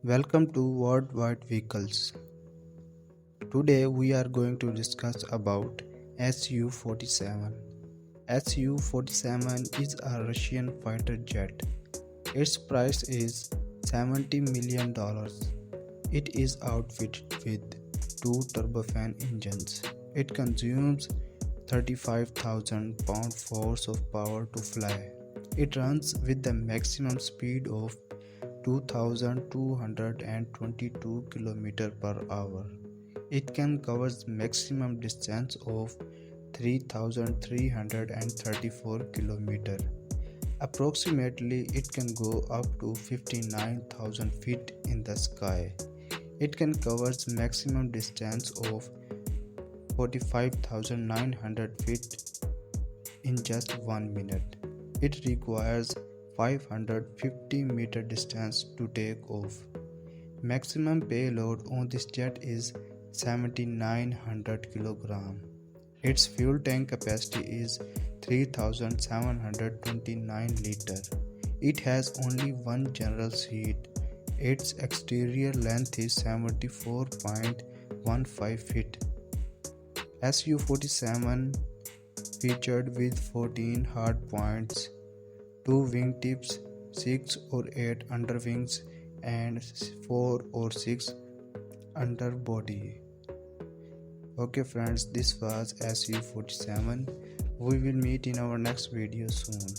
Welcome to Worldwide Vehicles. Today we are going to discuss about SU-47. SU-47 is a Russian fighter jet. Its price is $70 million. It is outfitted with two turbofan engines. It consumes 35,000 pound-force of power to fly. It runs with the maximum speed of 2,222 km per hour. It can cover maximum distance of 3,334 km. Approximately, it can go up to 59,000 feet in the sky. It can cover maximum distance of 45,900 feet in just 1 minute. It requires 550 meter distance to take off. Maximum payload on this jet is 7,900 kg. Its fuel tank capacity is 3,729 liters. It has only one general seat. Its exterior length is 74.15 feet. SU-47 featured with 14 hard points, 2 wingtips, 6 or 8 underwings and 4 or 6 underbody. Okay friends, this was SU-47. We will meet in our next video soon.